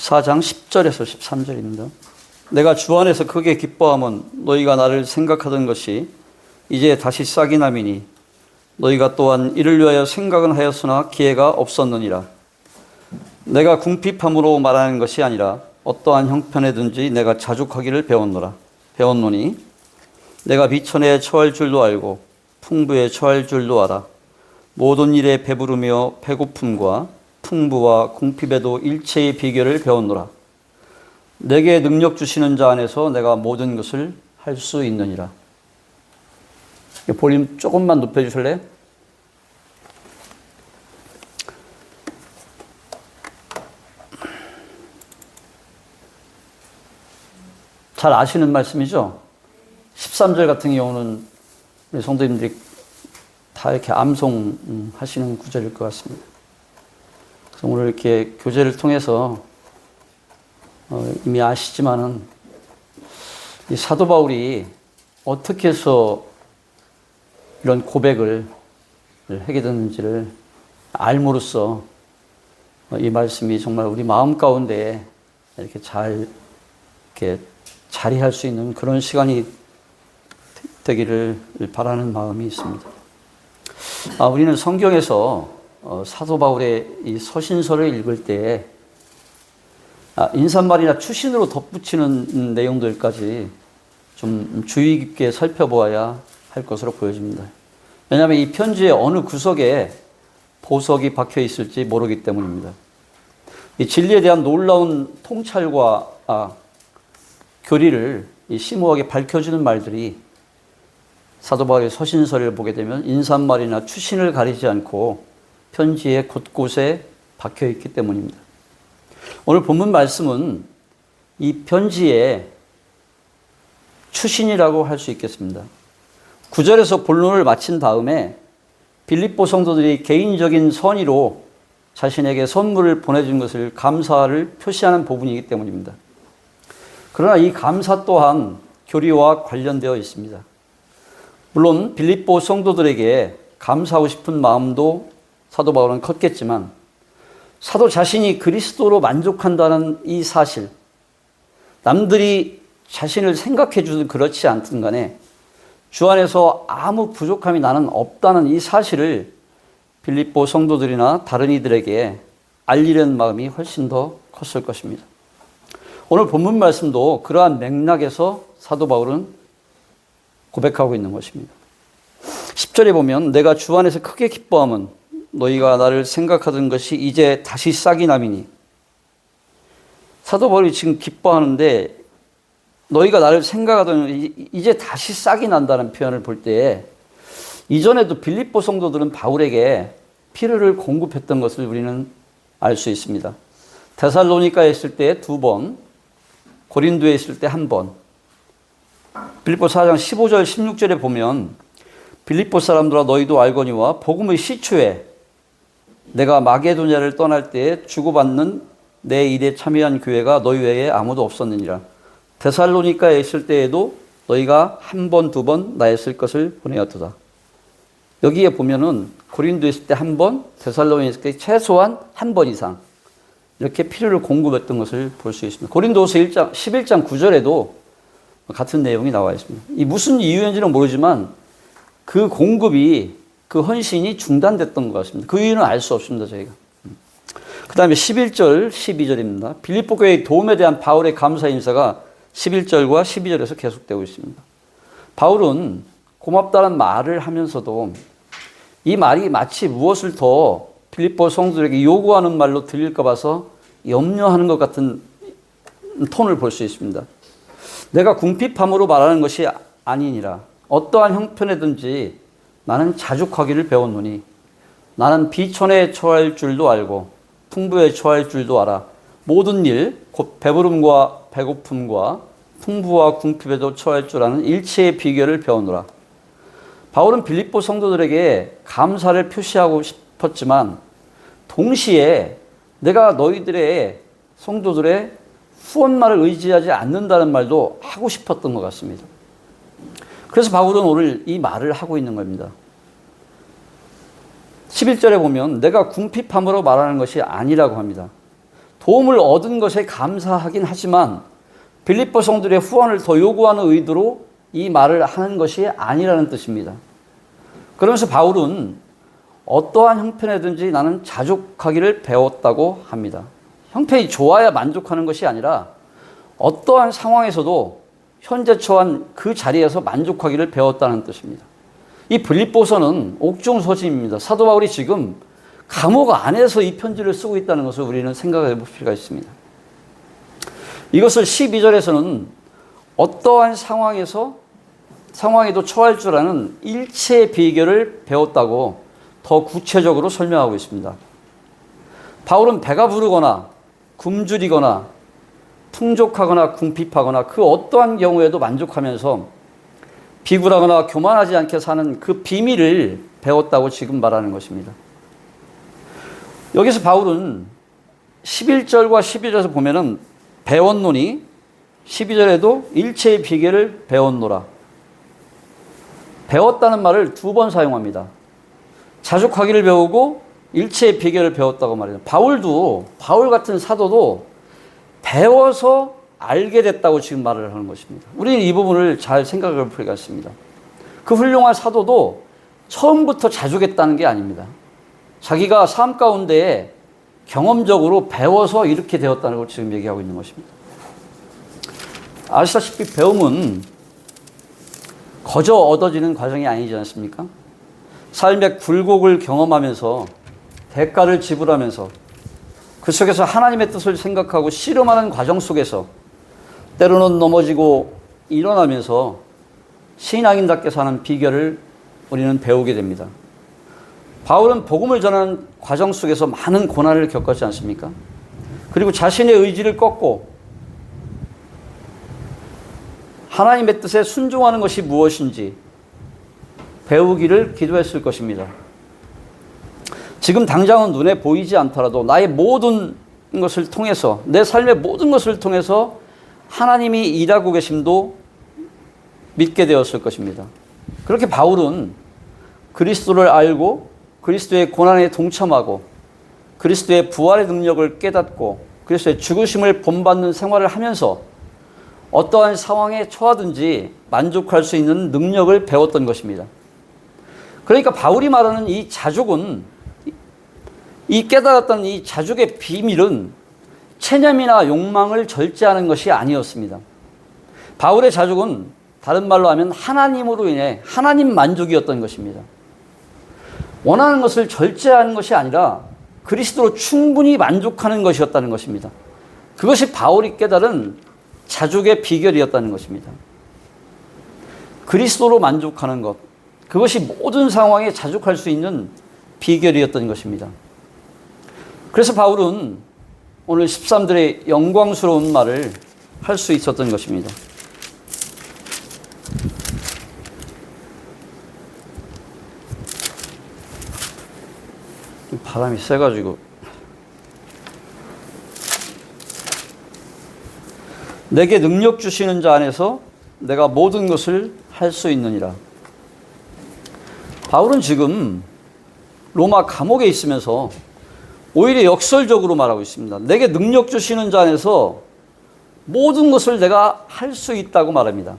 4장 10절에서 13절입니다. 내가 주 안에서 크게 기뻐함은 너희가 나를 생각하던 것이 이제 다시 싹이 남이니 너희가 또한 이를 위하여 생각은 하였으나 기회가 없었느니라. 내가 궁핍함으로 말하는 것이 아니라 어떠한 형편에든지 내가 자족하기를 배웠노니 내가 비천에 처할 줄도 알고 풍부에 처할 줄도 알아. 모든 일에 배부르며 배고픔과 풍부와 궁핍에도 일체의 비결을 배웠노라. 내게 능력 주시는 자 안에서 내가 모든 것을 할 수 있느니라. 볼륨 조금만 높여주실래요? 잘 아시는 말씀이죠? 13절 같은 경우는 우리 성도님들이 다 이렇게 암송하시는 구절일 것 같습니다. 그래서 오늘 이렇게 교제를 통해서 이미 아시지만은 이 사도 바울이 어떻게 해서 이런 고백을 하게 됐는지를 알므로써 이 말씀이 정말 우리 마음 가운데 이렇게 이렇게 자리할 수 있는 그런 시간이 되기를 바라는 마음이 있습니다. 우리는 성경에서 사도 바울의 이 서신서를 읽을 때 인사말이나 추신으로 덧붙이는 내용들까지 좀 주의 깊게 살펴보아야 할 것으로 보여집니다. 왜냐하면 이 편지의 어느 구석에 보석이 박혀 있을지 모르기 때문입니다. 이 진리에 대한 놀라운 통찰과 교리를 심오하게 밝혀주는 말들이 사도 바울의 서신서를 보게 되면 인사말이나 추신을 가리지 않고 편지의 곳곳에 박혀 있기 때문입니다. 오늘 본문 말씀은 이 편지의 추신이라고 할 수 있겠습니다. 9절에서 본론을 마친 다음에 빌립보 성도들이 개인적인 선의로 자신에게 선물을 보내준 것을 감사를 표시하는 부분이기 때문입니다. 그러나 이 감사 또한 교리와 관련되어 있습니다. 물론 빌립보 성도들에게 감사하고 싶은 마음도 사도 바울은 컸겠지만 사도 자신이 그리스도로 만족한다는 이 사실, 남들이 자신을 생각해 주든 그렇지 않든 간에 주 안에서 아무 부족함이 나는 없다는 이 사실을 빌립보 성도들이나 다른 이들에게 알리려는 마음이 훨씬 더 컸을 것입니다. 오늘 본문 말씀도 그러한 맥락에서 사도 바울은 고백하고 있는 것입니다. 10절에 보면 내가 주 안에서 크게 기뻐함은 너희가 나를 생각하던 것이 이제 다시 싹이 남이니, 사도 바울이 지금 기뻐하는데 너희가 나를 생각하던 이제 다시 싹이 난다는 표현을 볼 때 이전에도 빌립보 성도들은 바울에게 피르를 공급했던 것을 우리는 알 수 있습니다. 데살로니가에 있을 때 2번, 고린도에 있을 때 1번. 빌립보 4장 15절 16절에 보면 빌립보 사람들아 너희도 알거니와 복음의 시초에 내가 마게도냐를 떠날 때 주고받는 내 일에 참여한 교회가 너희 외에 아무도 없었느니라. 데살로니가에 있을 때에도 너희가 1번, 2번 나에 쓸 것을 보내었도다. 여기에 보면은 고린도에 있을 때 1번, 데살로니가에 있을 때 최소한 1번 이상 이렇게 필요를 공급했던 것을 볼 수 있습니다. 고린도서 11장 9절에도 같은 내용이 나와 있습니다. 이 무슨 이유인지는 모르지만 그 공급이, 그 헌신이 중단됐던 것 같습니다. 그 이유는 알 수 없습니다, 저희가. 그 다음에 11절, 12절입니다. 빌립보 교회의 도움에 대한 바울의 감사 인사가 11절과 12절에서 계속되고 있습니다. 바울은 고맙다는 말을 하면서도 이 말이 마치 무엇을 더 빌립보 성도들에게 요구하는 말로 들릴까 봐서 염려하는 것 같은 톤을 볼 수 있습니다. 내가 궁핍함으로 말하는 것이 아니니라. 어떠한 형편에든지 나는 자족하기를 배웠노니 나는 비천에 처할 줄도 알고 풍부에 처할 줄도 알아. 모든 일, 곧 배부름과 배고픔과 풍부와 궁핍에도 처할 줄 아는 일체의 비결을 배우노라. 바울은 빌립보 성도들에게 감사를 표시하고 싶었지만 동시에 내가 너희들의 성도들의 후원말을 의지하지 않는다는 말도 하고 싶었던 것 같습니다. 그래서 바울은 오늘 이 말을 하고 있는 겁니다. 11절에 보면 내가 궁핍함으로 말하는 것이 아니라고 합니다. 도움을 얻은 것에 감사하긴 하지만 빌립보 성도들의 후원을 더 요구하는 의도로 이 말을 하는 것이 아니라는 뜻입니다. 그러면서 바울은 어떠한 형편이든지 나는 자족하기를 배웠다고 합니다. 형편이 좋아야 만족하는 것이 아니라 어떠한 상황에서도 현재 처한 그 자리에서 만족하기를 배웠다는 뜻입니다. 이 빌립보서는 옥중서신입니다. 사도 바울이 지금 감옥 안에서 이 편지를 쓰고 있다는 것을 우리는 생각해 볼 필요가 있습니다. 이것을 12절에서는 어떠한 상황에도 처할 줄 아는 일체의 비결을 배웠다고 더 구체적으로 설명하고 있습니다. 바울은 배가 부르거나 굶주리거나 풍족하거나 궁핍하거나 그 어떠한 경우에도 만족하면서 비굴하거나 교만하지 않게 사는 그 비밀을 배웠다고 지금 말하는 것입니다. 여기서 바울은 11절과 12절에서 보면은 배웠노니 12절에도 일체의 비결을 배웠노라. 배웠다는 말을 2번 사용합니다. 자족하기를 배우고 일체의 비결을 배웠다고 말해요. 바울 같은 사도도 배워서 알게 됐다고 지금 말을 하는 것입니다. 우리는 이 부분을 잘 생각해 볼 필요가 있습니다. 그 훌륭한 사도도 처음부터 자족했다는 게 아닙니다. 자기가 삶 가운데 경험적으로 배워서 이렇게 되었다는 걸 지금 얘기하고 있는 것입니다. 아시다시피 배움은 거저 얻어지는 과정이 아니지 않습니까? 삶의 굴곡을 경험하면서 대가를 지불하면서 그 속에서 하나님의 뜻을 생각하고 씨름하는 과정 속에서 때로는 넘어지고 일어나면서 신앙인답게 사는 비결을 우리는 배우게 됩니다. 바울은 복음을 전하는 과정 속에서 많은 고난을 겪었지 않습니까? 그리고 자신의 의지를 꺾고 하나님의 뜻에 순종하는 것이 무엇인지 배우기를 기도했을 것입니다. 지금 당장은 눈에 보이지 않더라도 나의 모든 것을 통해서, 내 삶의 모든 것을 통해서 하나님이 일하고 계심도 믿게 되었을 것입니다. 그렇게 바울은 그리스도를 알고 그리스도의 고난에 동참하고 그리스도의 부활의 능력을 깨닫고 그리스도의 죽으심을 본받는 생활을 하면서 어떠한 상황에 처하든지 만족할 수 있는 능력을 배웠던 것입니다. 그러니까 바울이 말하는 이 자족은, 이 깨달았던 이 자족의 비밀은 체념이나 욕망을 절제하는 것이 아니었습니다. 바울의 자족은 다른 말로 하면 하나님으로 인해 하나님 만족이었던 것입니다. 원하는 것을 절제하는 것이 아니라 그리스도로 충분히 만족하는 것이었다는 것입니다. 그것이 바울이 깨달은 자족의 비결이었다는 것입니다. 그리스도로 만족하는 것, 그것이 모든 상황에 자족할 수 있는 비결이었던 것입니다. 그래서 바울은 오늘 13절의 영광스러운 말을 할 수 있었던 것입니다. 바람이 세가지고 내게 능력 주시는 자 안에서 내가 모든 것을 할 수 있느니라. 바울은 지금 로마 감옥에 있으면서 오히려 역설적으로 말하고 있습니다. 내게 능력 주시는 자 안에서 모든 것을 내가 할 수 있다고 말합니다.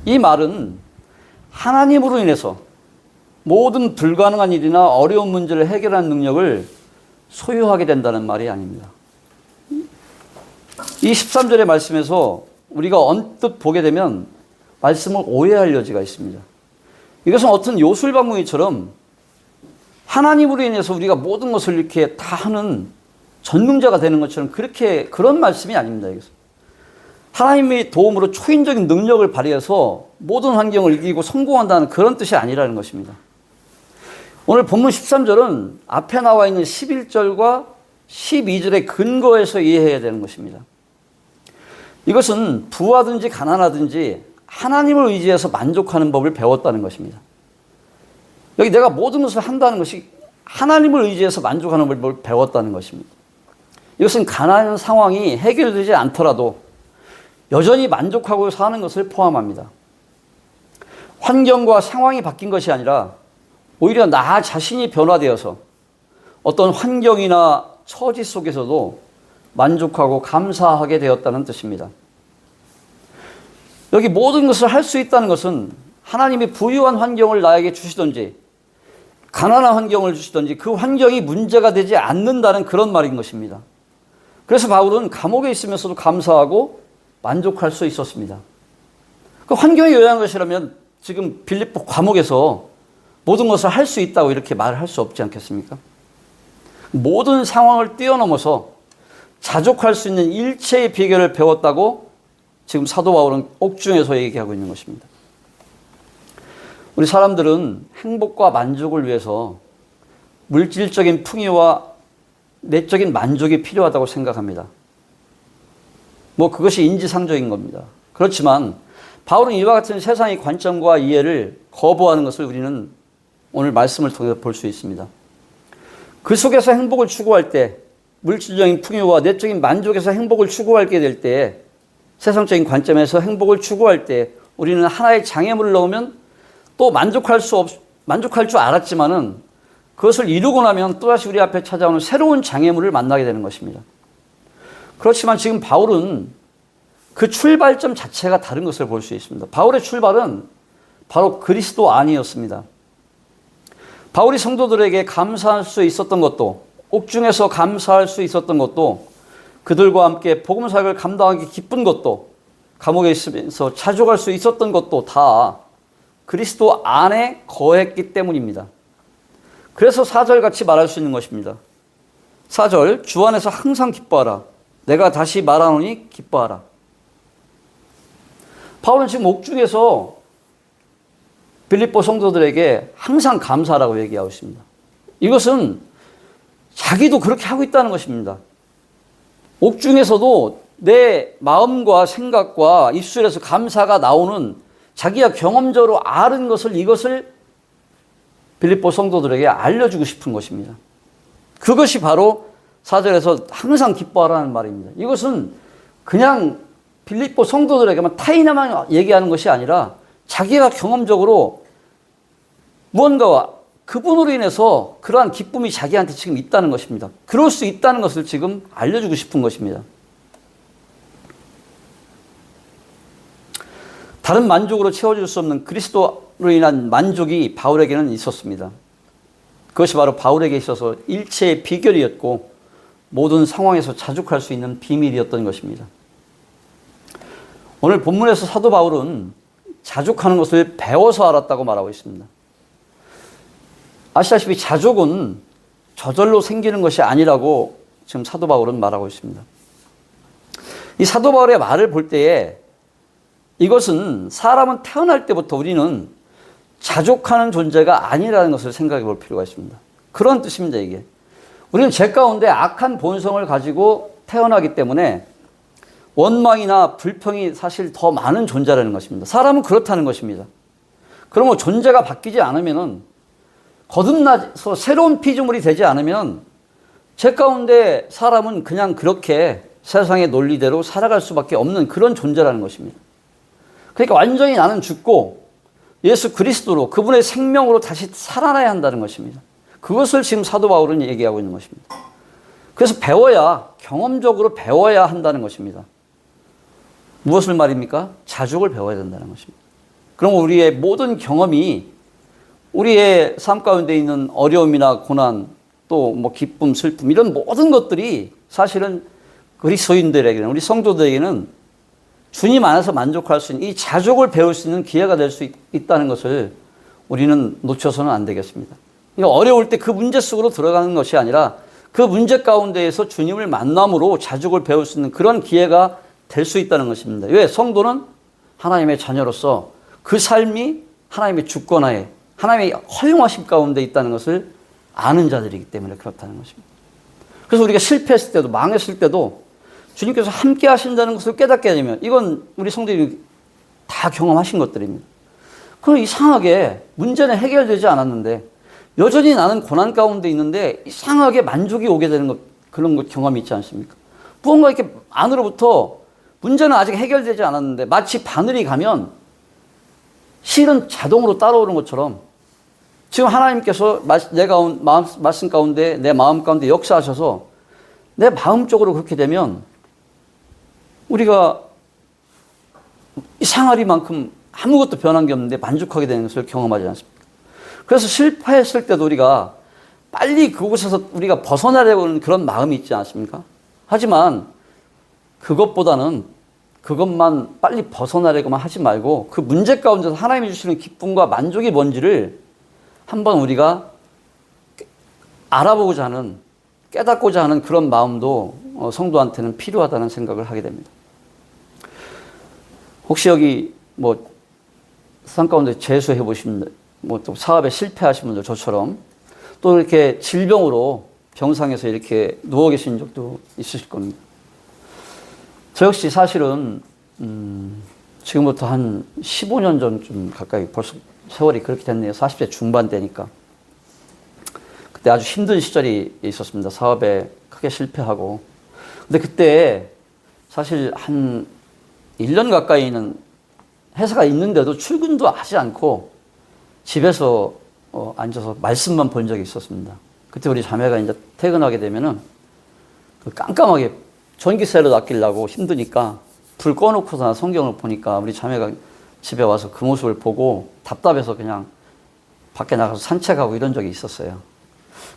이 말은 하나님으로 인해서 모든 불가능한 일이나 어려운 문제를 해결하는 능력을 소유하게 된다는 말이 아닙니다. 이 13절의 말씀에서 우리가 언뜻 보게 되면 말씀을 오해할 여지가 있습니다. 이것은 어떤 요술방망이처럼 하나님으로 인해서 우리가 모든 것을 이렇게 다 하는 전능자가 되는 것처럼 그런 말씀이 아닙니다. 이것은. 하나님의 도움으로 초인적인 능력을 발휘해서 모든 환경을 이기고 성공한다는 그런 뜻이 아니라는 것입니다. 오늘 본문 13절은 앞에 나와 있는 11절과 12절의 근거에서 이해해야 되는 것입니다. 이것은 부하든지 가난하든지 하나님을 의지해서 만족하는 법을 배웠다는 것입니다. 여기 내가 모든 것을 한다는 것이 하나님을 의지해서 만족하는 법을 배웠다는 것입니다. 이것은 가난한 상황이 해결되지 않더라도 여전히 만족하고 사는 것을 포함합니다. 환경과 상황이 바뀐 것이 아니라 오히려 나 자신이 변화되어서 어떤 환경이나 처지 속에서도 만족하고 감사하게 되었다는 뜻입니다. 여기 모든 것을 할 수 있다는 것은 하나님이 부유한 환경을 나에게 주시든지 가난한 환경을 주시든지 그 환경이 문제가 되지 않는다는 그런 말인 것입니다. 그래서 바울은 감옥에 있으면서도 감사하고 만족할 수 있었습니다. 그 환경이 요양한 것이라면 지금 빌립보 감옥에서 모든 것을 할 수 있다고 이렇게 말할 수 없지 않겠습니까? 모든 상황을 뛰어넘어서 자족할 수 있는 일체의 비결을 배웠다고 지금 사도 바울은 옥중에서 얘기하고 있는 것입니다. 우리 사람들은 행복과 만족을 위해서 물질적인 풍요와 내적인 만족이 필요하다고 생각합니다. 그것이 인지상정인 겁니다. 그렇지만 바울은 이와 같은 세상의 관점과 이해를 거부하는 것을 우리는 오늘 말씀을 통해서 볼 수 있습니다. 그 속에서 행복을 추구할 때, 물질적인 풍요와 내적인 만족에서 행복을 추구하게 될 때, 세상적인 관점에서 행복을 추구할 때 우리는 하나의 장애물을 넣으면 또 만족할 줄 알았지만은 그것을 이루고 나면 또다시 우리 앞에 찾아오는 새로운 장애물을 만나게 되는 것입니다. 그렇지만 지금 바울은 그 출발점 자체가 다른 것을 볼 수 있습니다. 바울의 출발은 바로 그리스도 안이었습니다. 바울이 성도들에게 감사할 수 있었던 것도, 옥중에서 감사할 수 있었던 것도, 그들과 함께 복음 사역을 감당하기 기쁜 것도, 감옥에 있으면서 자족할 수 있었던 것도 다 그리스도 안에 거했기 때문입니다. 그래서 4절 같이 말할 수 있는 것입니다. 4절, 주 안에서 항상 기뻐하라. 내가 다시 말하노니 기뻐하라. 바울은 지금 옥중에서 빌립보 성도들에게 항상 감사하라고 얘기하고 있습니다. 이것은 자기도 그렇게 하고 있다는 것입니다. 옥중에서도 내 마음과 생각과 입술에서 감사가 나오는 자기가 경험적으로 아는 것을, 이것을 빌립보 성도들에게 알려주고 싶은 것입니다. 그것이 바로 4절에서 항상 기뻐하라는 말입니다. 이것은 그냥 빌립보 성도들에게만 타인에만 얘기하는 것이 아니라 자기가 경험적으로 무언가와 그분으로 인해서 그러한 기쁨이 자기한테 지금 있다는 것입니다. 그럴 수 있다는 것을 지금 알려주고 싶은 것입니다. 다른 만족으로 채워줄 수 없는 그리스도로 인한 만족이 바울에게는 있었습니다. 그것이 바로 바울에게 있어서 일체의 비결이었고 모든 상황에서 자족할 수 있는 비밀이었던 것입니다. 오늘 본문에서 사도 바울은 자족하는 것을 배워서 알았다고 말하고 있습니다. 아시다시피 자족은 저절로 생기는 것이 아니라고 지금 사도 바울은 말하고 있습니다. 이 사도 바울의 말을 볼 때에 이것은 사람은 태어날 때부터 우리는 자족하는 존재가 아니라는 것을 생각해 볼 필요가 있습니다. 그런 뜻입니다, 이게. 우리는 죄 가운데 악한 본성을 가지고 태어나기 때문에 원망이나 불평이 사실 더 많은 존재라는 것입니다. 사람은 그렇다는 것입니다. 그러면 존재가 바뀌지 않으면은, 거듭나서 새로운 피조물이 되지 않으면 죄 가운데 사람은 그냥 그렇게 세상의 논리대로 살아갈 수밖에 없는 그런 존재라는 것입니다. 그러니까 완전히 나는 죽고 예수 그리스도로, 그분의 생명으로 다시 살아나야 한다는 것입니다. 그것을 지금 사도 바울은 얘기하고 있는 것입니다. 그래서 배워야, 경험적으로 배워야 한다는 것입니다. 무엇을 말입니까? 자족을 배워야 된다는 것입니다. 그럼 우리의 모든 경험이 우리의 삶 가운데 있는 어려움이나 고난, 또 기쁨, 슬픔, 이런 모든 것들이 사실은 그리스도인들에게는, 우리 성도들에게는 주님 안에서 만족할 수 있는 이 자족을 배울 수 있는 기회가 될 수 있다는 것을 우리는 놓쳐서는 안 되겠습니다. 그러니까 어려울 때 그 문제 속으로 들어가는 것이 아니라 그 문제 가운데에서 주님을 만남으로 자족을 배울 수 있는 그런 기회가 될 수 있다는 것입니다. 왜? 성도는 하나님의 자녀로서 그 삶이 하나님의 주권하에, 하나님의 허용하심 가운데 있다는 것을 아는 자들이기 때문에 그렇다는 것입니다. 그래서 우리가 실패했을 때도, 망했을 때도 주님께서 함께 하신다는 것을 깨닫게 되면, 이건 우리 성도들이 다 경험하신 것들입니다. 그럼 이상하게 문제는 해결되지 않았는데 여전히 나는 고난 가운데 있는데 이상하게 만족이 오게 되는 것, 그런 것 경험이 있지 않습니까? 무언가 이렇게 안으로부터 문제는 아직 해결되지 않았는데 마치 바늘이 가면 실은 자동으로 따라오는 것처럼 지금 하나님께서 내 말씀 가운데, 내 마음 가운데 역사하셔서 내 마음적으로 그렇게 되면 우리가 이 생활이만큼 아무것도 변한 게 없는데 만족하게 되는 것을 경험하지 않습니까? 그래서 실패했을 때도 우리가 빨리 그곳에서 우리가 벗어나려고 하는 그런 마음이 있지 않습니까? 하지만 그것보다는 그것만 빨리 벗어나려고만 하지 말고 그 문제 가운데서 하나님이 주시는 기쁨과 만족이 뭔지를 한번 우리가 알아보고자 하는, 깨닫고자 하는 그런 마음도 성도한테는 필요하다는 생각을 하게 됩니다. 혹시 여기 세상 가운데 재수해 보신 또 사업에 실패하신 분들 저처럼 또 이렇게 질병으로 병상에서 이렇게 누워 계신 적도 있으실 겁니다. 저 역시 사실은 지금부터 한 15년 전쯤 가까이 벌써 세월이 그렇게 됐네요. 40대 중반대니까. 그때 아주 힘든 시절이 있었습니다. 사업에 크게 실패하고. 근데 그때 사실 한 1년 가까이는 회사가 있는데도 출근도 하지 않고 집에서 앉아서 말씀만 본 적이 있었습니다. 그때 우리 자매가 이제 퇴근하게 되면은 깜깜하게 전기세를 아끼려고 힘드니까 불 꺼놓고서 성경을 보니까 우리 자매가 집에 와서 그 모습을 보고 답답해서 그냥 밖에 나가서 산책하고 이런 적이 있었어요.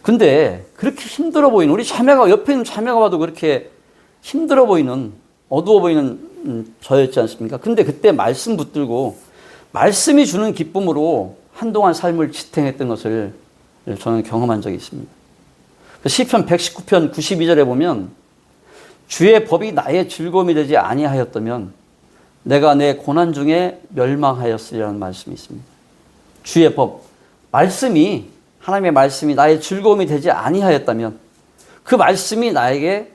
근데 그렇게 힘들어 보이는 우리 자매가 옆에 있는 자매가 봐도 그렇게 힘들어 보이는 어두워 보이는 저였지 않습니까? 근데 그때 말씀 붙들고 말씀이 주는 기쁨으로 한동안 삶을 지탱했던 것을 저는 경험한 적이 있습니다. 시편 119편 92절에 보면 주의 법이 나의 즐거움이 되지 아니하였다면 내가 내 고난 중에 멸망하였으리라는 말씀이 있습니다. 주의 법, 말씀이 하나님의 말씀이 나의 즐거움이 되지 아니하였다면 그 말씀이 나에게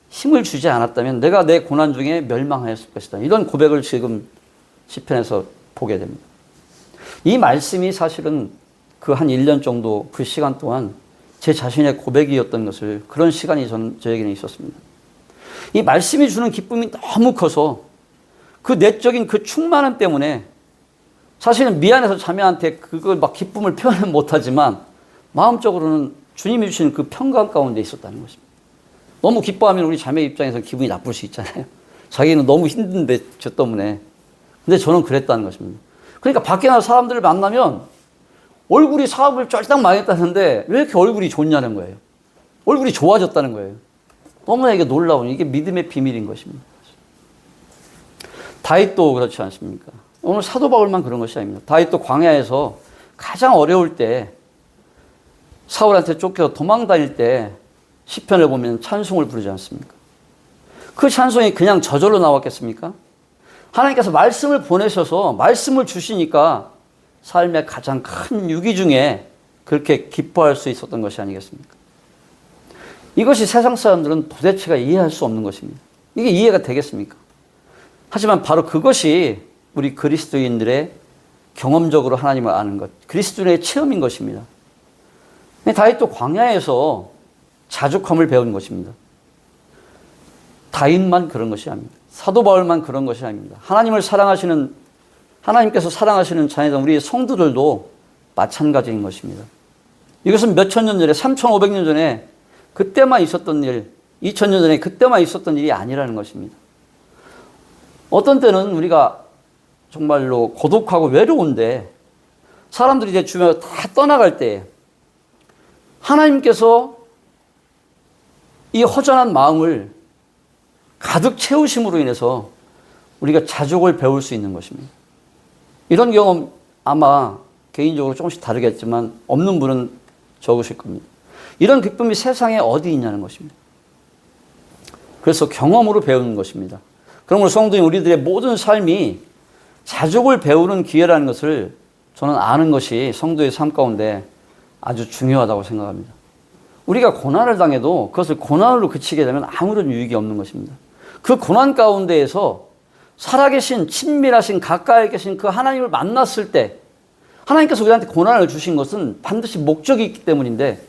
힘을 주지 않았다면 내가 내 고난 중에 멸망하였을 것이다. 이런 고백을 지금 시편에서 보게 됩니다. 이 말씀이 사실은 그 한 1년 정도 그 시간 동안 제 자신의 고백이었던 것을 그런 시간이 저에게는 있었습니다. 이 말씀이 주는 기쁨이 너무 커서 그 내적인 그 충만함 때문에 사실은 미안해서 자매한테 그걸 막 기쁨을 표현은 못하지만 마음적으로는 주님이 주시는 그 평강 가운데 있었다는 것입니다. 너무 기뻐하면 우리 자매 입장에서 기분이 나쁠 수 있잖아요. 자기는 너무 힘든데 저 때문에. 근데 저는 그랬다는 것입니다. 그러니까 밖에 나서 사람들을 만나면 얼굴이 사업을 쫄딱 망했다는데 왜 이렇게 얼굴이 좋냐는 거예요. 얼굴이 좋아졌다는 거예요. 너무나 이게 놀라운 이게 믿음의 비밀인 것입니다. 다윗도 그렇지 않습니까? 오늘 사도 바울만 그런 것이 아닙니다. 다윗도 광야에서 가장 어려울 때 사울한테 쫓겨 도망 다닐 때 시편을 보면 찬송을 부르지 않습니까? 그 찬송이 그냥 저절로 나왔겠습니까? 하나님께서 말씀을 보내셔서 말씀을 주시니까 삶의 가장 큰 유기 중에 그렇게 기뻐할 수 있었던 것이 아니겠습니까? 이것이 세상 사람들은 도대체가 이해할 수 없는 것입니다. 이게 이해가 되겠습니까? 하지만 바로 그것이 우리 그리스도인들의 경험적으로 하나님을 아는 것, 그리스도인의 체험인 것입니다. 다윗도 광야에서 자족함을 배운 것입니다. 다윗만 그런 것이 아닙니다. 사도 바울만 그런 것이 아닙니다. 하나님께서 사랑하시는 자녀들, 우리 성도들도 마찬가지인 것입니다. 이것은 몇천 년 전에, 3,500년 전에 그때만 있었던 일, 2000년 전에 그때만 있었던 일이 아니라는 것입니다. 어떤 때는 우리가 정말로 고독하고 외로운데 사람들이 이제 주변에서 다 떠나갈 때 하나님께서 이 허전한 마음을 가득 채우심으로 인해서 우리가 자족을 배울 수 있는 것입니다. 이런 경험 아마 개인적으로 조금씩 다르겠지만 없는 분은 적으실 겁니다. 이런 기쁨이 세상에 어디 있냐는 것입니다. 그래서 경험으로 배우는 것입니다. 그러므로 성도인 우리들의 모든 삶이 자족을 배우는 기회라는 것을 저는 아는 것이 성도의 삶 가운데 아주 중요하다고 생각합니다. 우리가 고난을 당해도 그것을 고난으로 그치게 되면 아무런 유익이 없는 것입니다. 그 고난 가운데에서 살아계신 친밀하신 가까이 계신 그 하나님을 만났을 때 하나님께서 우리한테 고난을 주신 것은 반드시 목적이 있기 때문인데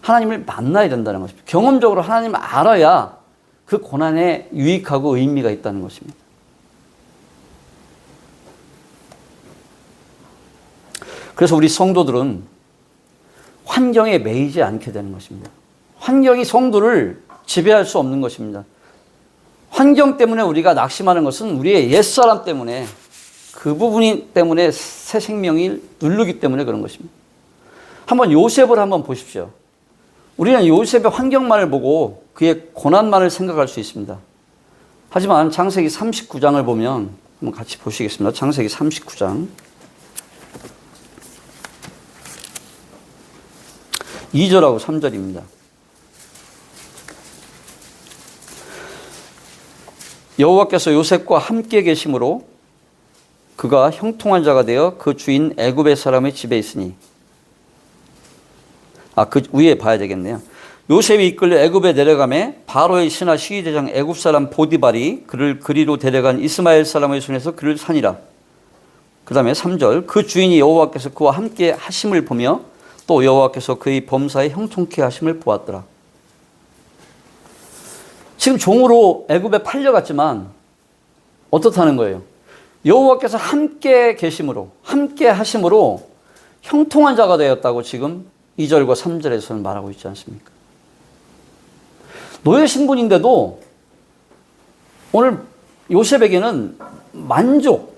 하나님을 만나야 된다는 것입니다. 경험적으로 하나님을 알아야 그 고난에 유익하고 의미가 있다는 것입니다. 그래서 우리 성도들은 환경에 매이지 않게 되는 것입니다. 환경이 성도를 지배할 수 없는 것입니다. 환경 때문에 우리가 낙심하는 것은 우리의 옛사람 때문에, 그 부분이 때문에 새 생명이 누르기 때문에 그런 것입니다. 한번 요셉을 한번 보십시오. 우리는 요셉의 환경만을 보고 그의 고난만을 생각할 수 있습니다. 하지만 창세기 39장을 보면 한번 같이 보시겠습니다. 창세기 39장 2절하고 3절입니다. 여호와께서 요셉과 함께 계심으로 그가 형통한 자가 되어 그 주인 애굽의 사람의 집에 있으니, 그 위에 봐야 되겠네요. 요셉이 이끌려 애굽에 내려가매 바로의 신하 시기대장 애굽 사람 보디발이 그를 그리로 데려간 이스마엘 사람의 손에서 그를 산이라. 그 다음에 3절, 그 주인이 여호와께서 그와 함께 하심을 보며 또 여호와께서 그의 범사에 형통케 하심을 보았더라. 지금 종으로 애굽에 팔려갔지만 어떻다는 거예요? 여호와께서 함께 계심으로, 함께 하심으로 형통한 자가 되었다고 지금 2절과 3절에서는 말하고 있지 않습니까? 노예 신분인데도 오늘 요셉에게는 만족,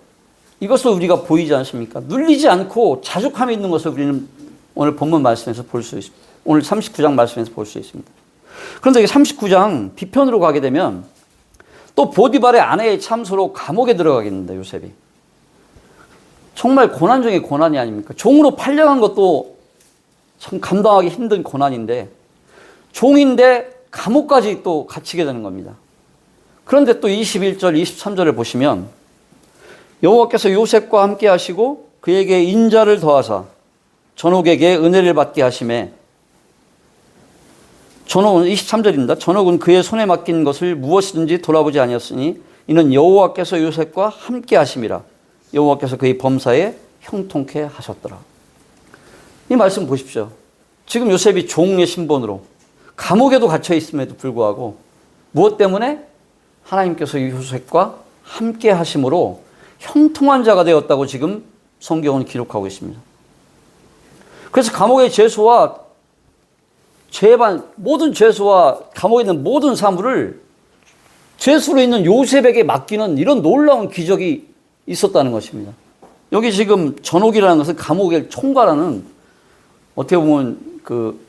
이것을 우리가 보이지 않습니까? 눌리지 않고 자족함이 있는 것을 우리는 오늘 본문 말씀에서 볼 수 있습니다. 오늘 39장 말씀에서 볼 수 있습니다. 그런데 39장 뒤편으로 가게 되면 또 보디발의 아내의 참소로 감옥에 들어가겠는데, 요셉이. 정말 고난 중에 고난이 아닙니까? 종으로 팔려간 것도 참 감당하기 힘든 고난인데, 종인데 감옥까지 또 갇히게 되는 겁니다. 그런데 또 21절, 23절을 보시면 여호와께서 요셉과 함께 하시고 그에게 인자를 더하사 전옥에게 은혜를 받게 하심에, 전옥은 23절입니다. 전옥은 그의 손에 맡긴 것을 무엇이든지 돌아보지 아니었으니 이는 여호와께서 요셉과 함께 하심이라. 여호와께서 그의 범사에 형통케 하셨더라. 이 말씀 보십시오. 지금 요셉이 종의 신분으로 감옥에도 갇혀 있음에도 불구하고 무엇 때문에? 하나님께서 요셉과 함께 하심으로 형통한 자가 되었다고 지금 성경은 기록하고 있습니다. 그래서 감옥의 죄수와 모든 죄수와 감옥에 있는 모든 사물을 죄수로 있는 요셉에게 맡기는 이런 놀라운 기적이 있었다는 것입니다. 여기 지금 전옥이라는 것은 감옥을 총괄하는, 어떻게 보면 그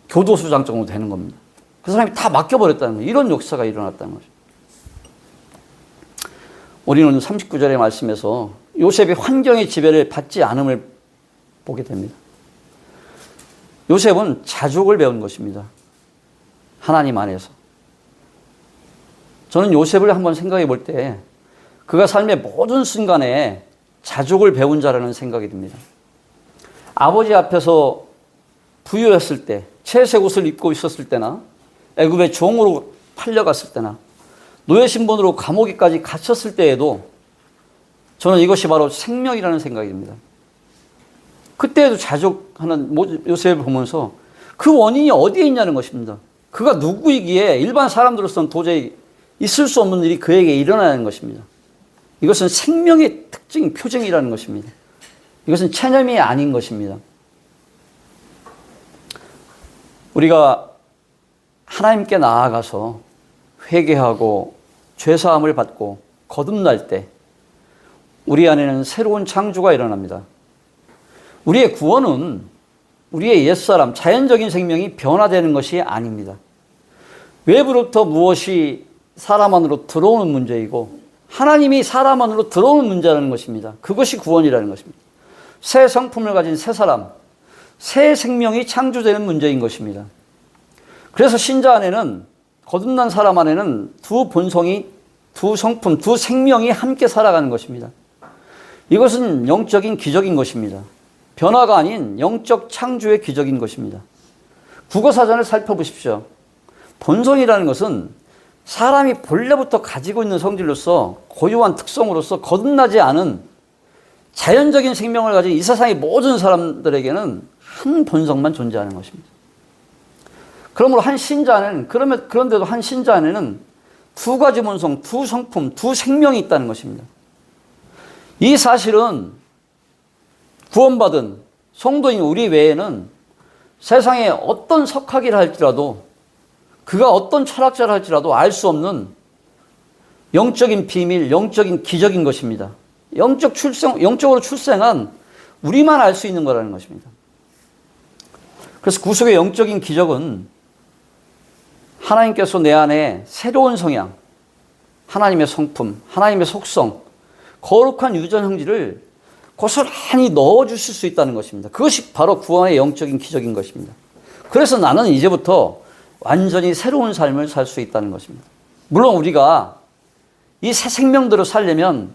교도소장 정도 되는 겁니다. 그 사람이 다 맡겨버렸다는 거예요. 이런 역사가 일어났다는 거죠. 우리는 39절의 말씀에서 요셉이 환경의 지배를 받지 않음을 보게 됩니다. 요셉은 자족을 배운 것입니다. 하나님 안에서. 저는 요셉을 한번 생각해 볼 때 그가 삶의 모든 순간에 자족을 배운 자라는 생각이 듭니다. 아버지 앞에서 부유했을 때, 채색 옷을 입고 있었을 때나, 애굽의 종으로 팔려갔을 때나, 노예 신분으로 감옥에까지 갇혔을 때에도 저는 이것이 바로 생명이라는 생각이 듭니다. 그때에도 자족하는 요셉을 보면서 그 원인이 어디에 있냐는 것입니다. 그가 누구이기에 일반 사람들로서는 도저히 있을 수 없는 일이 그에게 일어나는 것입니다. 이것은 생명의 특징, 표징이라는 것입니다. 이것은 체념이 아닌 것입니다. 우리가 하나님께 나아가서 회개하고 죄사함을 받고 거듭날 때 우리 안에는 새로운 창조가 일어납니다. 우리의 구원은 우리의 옛사람, 자연적인 생명이 변화되는 것이 아닙니다. 외부로부터 무엇이 사람 안으로 들어오는 문제이고 하나님이 사람 안으로 들어오는 문제라는 것입니다. 그것이 구원이라는 것입니다. 새 성품을 가진 새 사람, 새 생명이 창조되는 문제인 것입니다. 그래서 신자 안에는, 거듭난 사람 안에는 두 본성이, 두 성품, 두 생명이 함께 살아가는 것입니다. 이것은 영적인 기적인 것입니다. 변화가 아닌 영적 창조의 기적인 것입니다. 국어사전을 살펴보십시오. 본성이라는 것은 사람이 본래부터 가지고 있는 성질로서, 고유한 특성으로서 거듭나지 않은 자연적인 생명을 가진 이 세상의 모든 사람들에게는 한 본성만 존재하는 것입니다. 그러므로 한 신자 안에는, 그런데도 한 신자 안에는 두 가지 본성, 두 성품, 두 생명이 있다는 것입니다. 이 사실은 구원받은 성도인 우리 외에는 세상에 어떤 석학이라 할지라도 그가 어떤 철학자를 할지라도 알 수 없는 영적인 비밀, 영적인 기적인 것입니다. 영적으로 출생한 우리만 알 수 있는 거라는 것입니다. 그래서 구속의 영적인 기적은 하나님께서 내 안에 새로운 성향, 하나님의 성품, 하나님의 속성, 거룩한 유전 형질을 고스란히 넣어주실 수 있다는 것입니다. 그것이 바로 구원의 영적인 기적인 것입니다. 그래서 나는 이제부터 완전히 새로운 삶을 살 수 있다는 것입니다. 물론 우리가 이 새 생명대로 살려면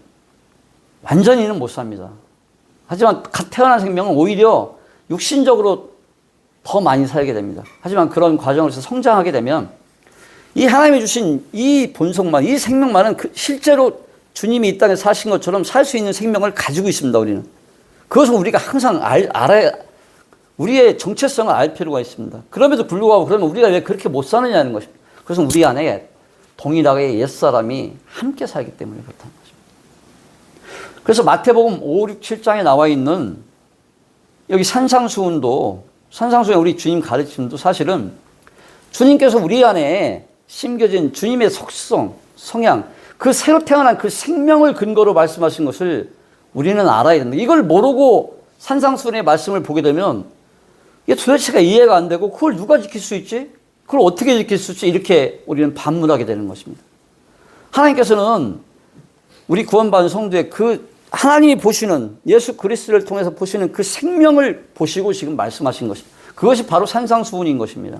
완전히는 못 삽니다. 하지만 갓 태어난 생명은 오히려 육신적으로 더 많이 살게 됩니다. 하지만 그런 과정에서 성장하게 되면 이 하나님이 주신 이 본성만, 이 생명만은 실제로 주님이 이 땅에 사신 것처럼 살 수 있는 생명을 가지고 있습니다. 우리는. 그것을 우리가 항상 알아야, 우리의 정체성을 알 필요가 있습니다. 그럼에도 불구하고 그러면 우리가 왜 그렇게 못 사느냐는 것입니다. 그것은 우리 안에 동일하게 옛사람이 함께 살기 때문에 그렇다는 것입니다. 그래서 마태복음 5, 6, 7장에 나와 있는 여기 산상수훈에 우리 주님 가르침도 사실은 주님께서 우리 안에 심겨진 주님의 속성, 성향, 그 새로 태어난 그 생명을 근거로 말씀하신 것을 우리는 알아야 됩니다. 이걸 모르고 산상수훈의 말씀을 보게 되면 이게 도대체가 이해가 안 되고 그걸 누가 지킬 수 있지? 그걸 어떻게 지킬 수 있지? 이렇게 우리는 반문하게 되는 것입니다. 하나님께서는 우리 구원받은 성도의 그 하나님이 보시는 예수 그리스도를 통해서 보시는 그 생명을 보시고 지금 말씀하신 것입니다. 그것이 바로 산상수훈인 것입니다.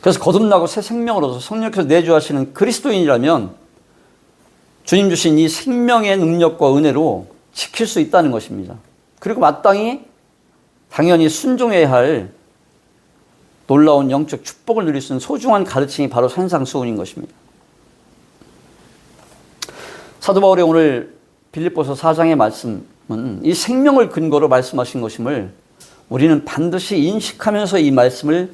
그래서 거듭나고 새 생명으로서 성령께서 내주하시는 그리스도인이라면 주님 주신 이 생명의 능력과 은혜로 지킬 수 있다는 것입니다. 그리고 마땅히 당연히 순종해야 할 놀라운 영적 축복을 누릴 수 있는 소중한 가르침이 바로 산상수훈인 것입니다. 사도 바울이 오늘 빌립보서 4장의 말씀은 이 생명을 근거로 말씀하신 것임을 우리는 반드시 인식하면서 이 말씀을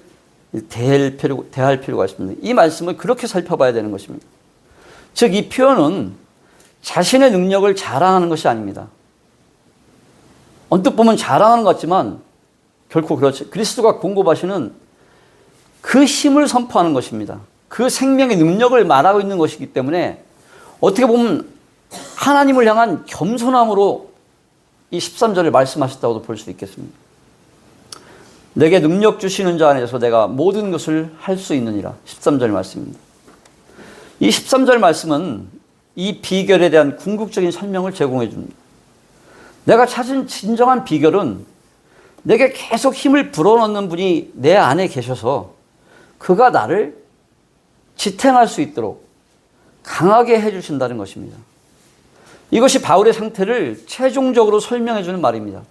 대할 필요가 있습니다. 이 말씀을 그렇게 살펴봐야 되는 것입니다. 즉, 이 표현은 자신의 능력을 자랑하는 것이 아닙니다. 언뜻 보면 자랑하는 것 같지만 결코 그렇지. 그리스도가 공급하시는 그 힘을 선포하는 것입니다. 그 생명의 능력을 말하고 있는 것이기 때문에 어떻게 보면 하나님을 향한 겸손함으로 이 13절을 말씀하셨다고도 볼 수 있겠습니다. 내게 능력 주시는 자 안에서 내가 모든 것을 할 수 있느니라. 13절 말씀입니다. 이 13절 말씀은 이 비결에 대한 궁극적인 설명을 제공해 줍니다. 내가 찾은 진정한 비결은 내게 계속 힘을 불어넣는 분이 내 안에 계셔서 그가 나를 지탱할 수 있도록 강하게 해주신다는 것입니다. 이것이 바울의 상태를 최종적으로 설명해 주는 말입니다.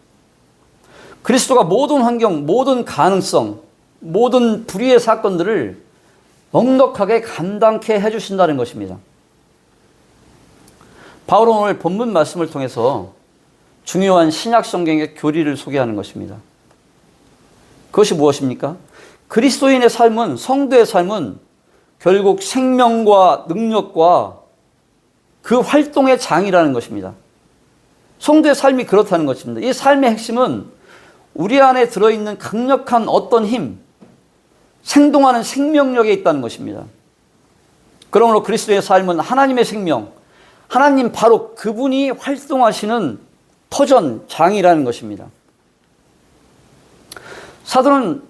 그리스도가 모든 환경, 모든 가능성, 모든 불의의 사건들을 넉넉하게 감당케 해주신다는 것입니다. 바울은 오늘 본문 말씀을 통해서 중요한 신약 성경의 교리를 소개하는 것입니다. 그것이 무엇입니까? 그리스도인의 삶은, 성도의 삶은 결국 생명과 능력과 그 활동의 장이라는 것입니다. 성도의 삶이 그렇다는 것입니다. 이 삶의 핵심은 우리 안에 들어있는 강력한 어떤 힘, 생동하는 생명력에 있다는 것입니다. 그러므로 그리스도의 삶은 하나님의 생명, 하나님 바로 그분이 활동하시는 터전, 장이라는 것입니다. 사도는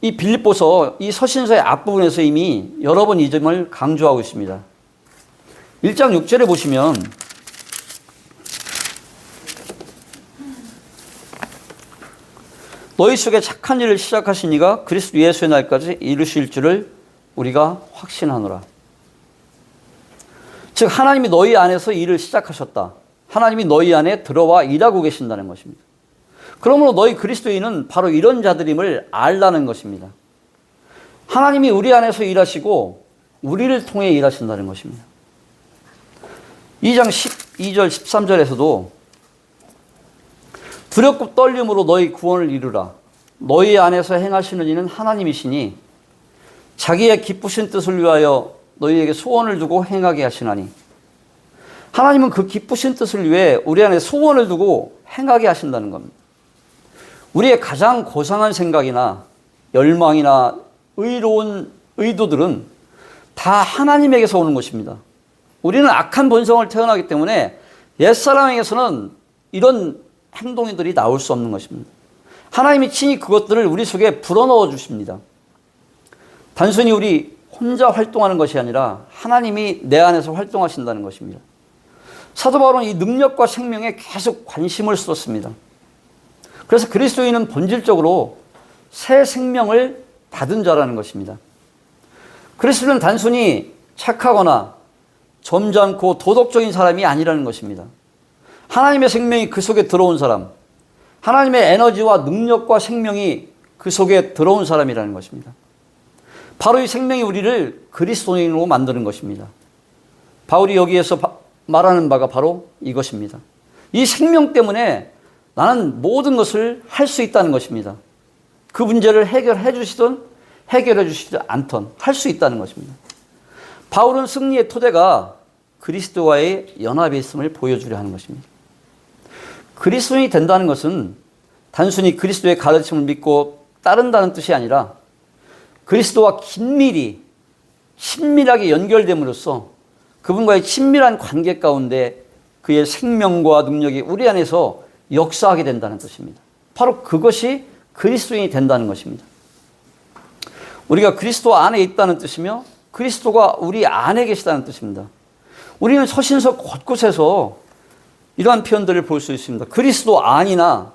이 빌립보서, 이 서신서의 앞부분에서 이미 여러 번 이 점을 강조하고 있습니다. 1장 6절에 보시면 너희 속에 착한 일을 시작하신 이가 그리스도 예수의 날까지 이루실 줄을 우리가 확신하노라. 즉 하나님이 너희 안에서 일을 시작하셨다. 하나님이 너희 안에 들어와 일하고 계신다는 것입니다. 그러므로 너희 그리스도인은 바로 이런 자들임을 알라는 것입니다. 하나님이 우리 안에서 일하시고 우리를 통해 일하신다는 것입니다. 2장 12절 13절에서도 두렵고 떨림으로 너희 구원을 이루라. 너희 안에서 행하시는 이는 하나님이시니 자기의 기쁘신 뜻을 위하여 너희에게 소원을 두고 행하게 하시나니. 하나님은 그 기쁘신 뜻을 위해 우리 안에 소원을 두고 행하게 하신다는 겁니다. 우리의 가장 고상한 생각이나 열망이나 의로운 의도들은 다 하나님에게서 오는 것입니다. 우리는 악한 본성을 태어나기 때문에 옛사람에게서는 이런 행동들이 나올 수 없는 것입니다. 하나님이 친히 그것들을 우리 속에 불어넣어 주십니다. 단순히 우리 혼자 활동하는 것이 아니라 하나님이 내 안에서 활동하신다는 것입니다. 사도 바울은 이 능력과 생명에 계속 관심을 쏟습니다. 그래서 그리스도인은 본질적으로 새 생명을 받은 자라는 것입니다. 그리스도는 단순히 착하거나 점잖고 도덕적인 사람이 아니라는 것입니다. 하나님의 생명이 그 속에 들어온 사람, 하나님의 에너지와 능력과 생명이 그 속에 들어온 사람이라는 것입니다. 바로 이 생명이 우리를 그리스도인으로 만드는 것입니다. 바울이 여기에서 말하는 바가 바로 이것입니다. 이 생명 때문에 나는 모든 것을 할 수 있다는 것입니다. 그 문제를 해결해 주시든 해결해 주시지 않던 할 수 있다는 것입니다. 바울은 승리의 토대가 그리스도와의 연합에 있음을 보여주려 하는 것입니다. 그리스도인이 된다는 것은 단순히 그리스도의 가르침을 믿고 따른다는 뜻이 아니라 그리스도와 친밀하게 연결됨으로써 그분과의 친밀한 관계 가운데 그의 생명과 능력이 우리 안에서 역사하게 된다는 뜻입니다. 바로 그것이 그리스도인이 된다는 것입니다. 우리가 그리스도 안에 있다는 뜻이며 그리스도가 우리 안에 계시다는 뜻입니다. 우리는 서신서 곳곳에서 이러한 표현들을 볼 수 있습니다. 그리스도 안이나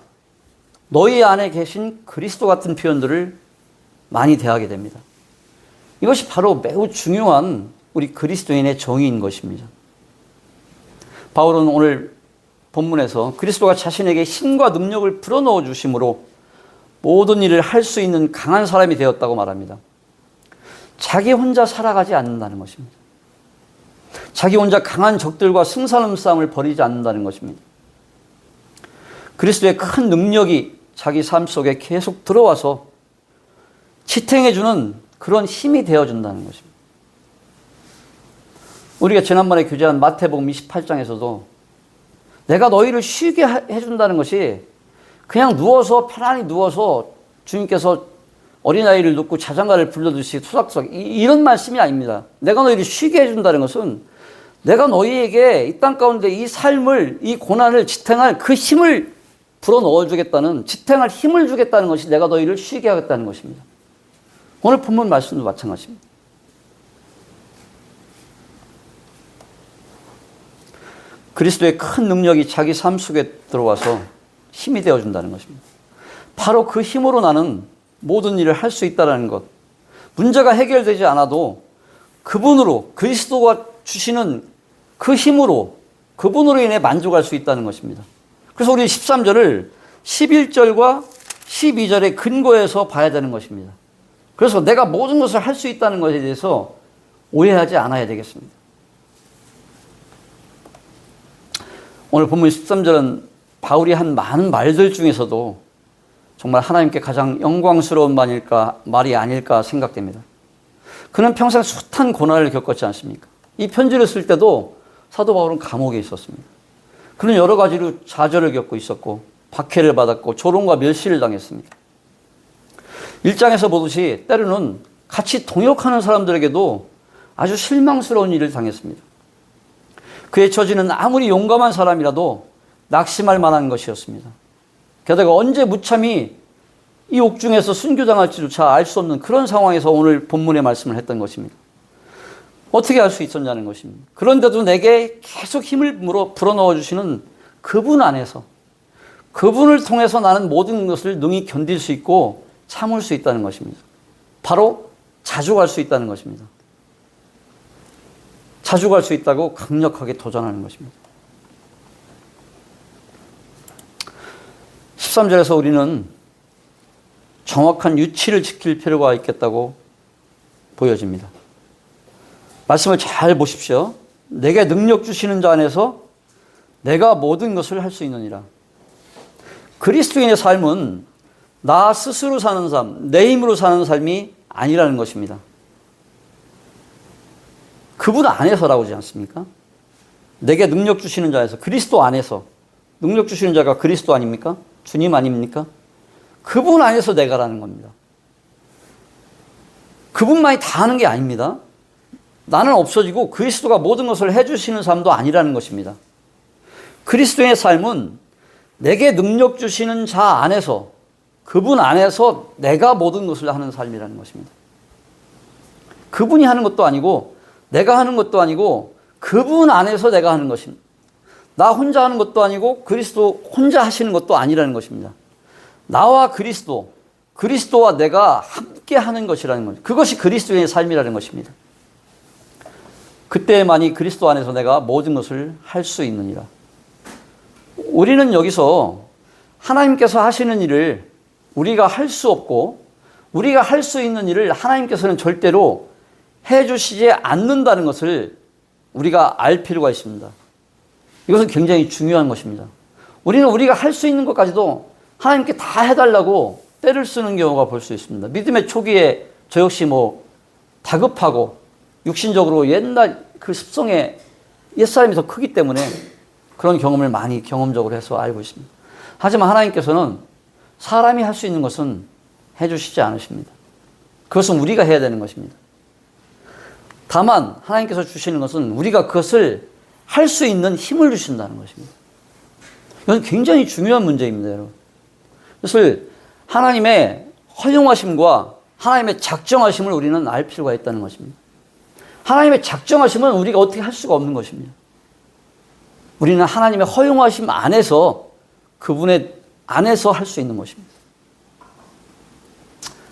너희 안에 계신 그리스도 같은 표현들을 많이 대하게 됩니다. 이것이 바로 매우 중요한 우리 그리스도인의 정의인 것입니다. 바울은 오늘 본문에서 그리스도가 자신에게 힘과 능력을 불어넣어 주심으로 모든 일을 할 수 있는 강한 사람이 되었다고 말합니다. 자기 혼자 살아가지 않는다는 것입니다. 자기 혼자 강한 적들과 승산음 싸움을 벌이지 않는다는 것입니다. 그리스도의 큰 능력이 자기 삶 속에 계속 들어와서 지탱해주는 그런 힘이 되어준다는 것입니다. 우리가 지난번에 교제한 마태복음 28장에서도 내가 너희를 쉬게 해준다는 것이 그냥 누워서 편안히 누워서 주님께서 어린아이를 놓고 자장가를 불러주시 토닥토닥 이런 말씀이 아닙니다. 내가 너희를 쉬게 해준다는 것은 내가 너희에게 이 땅 가운데 이 삶을 이 고난을 지탱할 그 힘을 불어넣어 주겠다는 지탱할 힘을 주겠다는 것이 내가 너희를 쉬게 하겠다는 것입니다. 오늘 본문 말씀도 마찬가지입니다. 그리스도의 큰 능력이 자기 삶 속에 들어와서 힘이 되어준다는 것입니다. 바로 그 힘으로 나는 모든 일을 할 수 있다는 것. 문제가 해결되지 않아도 그분으로 그리스도가 주시는 그 힘으로 그분으로 인해 만족할 수 있다는 것입니다. 그래서 우리 13절을 11절과 12절의 근거에서 봐야 되는 것입니다. 그래서 내가 모든 것을 할 수 있다는 것에 대해서 오해하지 않아야 되겠습니다. 오늘 본문 13절은 바울이 한 많은 말들 중에서도 정말 하나님께 가장 영광스러운 말이 아닐까 생각됩니다. 그는 평생 숱한 고난을 겪었지 않습니까? 이 편지를 쓸 때도 사도 바울은 감옥에 있었습니다. 그는 여러 가지로 좌절을 겪고 있었고 박해를 받았고 조롱과 멸시를 당했습니다. 1장에서 보듯이 때로는 같이 동역하는 사람들에게도 아주 실망스러운 일을 당했습니다. 그의 처지는 아무리 용감한 사람이라도 낙심할 만한 것이었습니다. 게다가 언제 무참히 이 옥중에서 순교당할지조차 알 수 없는 그런 상황에서 오늘 본문의 말씀을 했던 것입니다. 어떻게 할 수 있었냐는 것입니다. 그런데도 내게 계속 힘을 불어넣어 주시는 그분 안에서 그분을 통해서 나는 모든 것을 능히 견딜 수 있고 참을 수 있다는 것입니다. 바로 자주 갈 수 있다는 것입니다. 자주 갈 수 있다고 강력하게 도전하는 것입니다. 13절에서 우리는 정확한 유치를 지킬 필요가 있겠다고 보여집니다. 말씀을 잘 보십시오. 내게 능력 주시는 자 안에서 내가 모든 것을 할 수 있느니라. 그리스도인의 삶은 나 스스로 사는 삶, 내 힘으로 사는 삶이 아니라는 것입니다. 그분 안에서라고 하지 않습니까? 내게 능력 주시는 자에서, 그리스도 안에서. 능력 주시는 자가 그리스도 아닙니까? 주님 아닙니까? 그분 안에서 내가라는 겁니다. 그분만이 다 하는 게 아닙니다. 나는 없어지고 그리스도가 모든 것을 해주시는 삶도 아니라는 것입니다. 그리스도의 삶은 내게 능력 주시는 자 안에서, 그분 안에서 내가 모든 것을 하는 삶이라는 것입니다. 그분이 하는 것도 아니고 내가 하는 것도 아니고 그분 안에서 내가 하는 것입니다. 나 혼자 하는 것도 아니고 그리스도 혼자 하시는 것도 아니라는 것입니다. 나와 그리스도, 그리스도와 내가 함께 하는 것이라는 것. 그것이 그리스도의 삶이라는 것입니다. 그때만이 그리스도 안에서 내가 모든 것을 할 수 있느니라. 우리는 여기서 하나님께서 하시는 일을 우리가 할 수 없고 우리가 할 수 있는 일을 하나님께서는 절대로 해주시지 않는다는 것을 우리가 알 필요가 있습니다. 이것은 굉장히 중요한 것입니다. 우리는 우리가 할 수 있는 것까지도 하나님께 다 해달라고 때를 쓰는 경우가 볼 수 있습니다. 믿음의 초기에 저 역시 다급하고 육신적으로 옛날 그 습성에 옛사람이 더 크기 때문에 그런 경험을 많이 경험적으로 해서 알고 있습니다. 하지만 하나님께서는 사람이 할 수 있는 것은 해주시지 않으십니다. 그것은 우리가 해야 되는 것입니다. 다만 하나님께서 주시는 것은 우리가 그것을 할 수 있는 힘을 주신다는 것입니다. 이건 굉장히 중요한 문제입니다, 여러분. 그것을 하나님의 허용하심과 하나님의 작정하심을 우리는 알 필요가 있다는 것입니다. 하나님의 작정하심은 우리가 어떻게 할 수가 없는 것입니다. 우리는 하나님의 허용하심 안에서 그분의 안에서 할 수 있는 것입니다.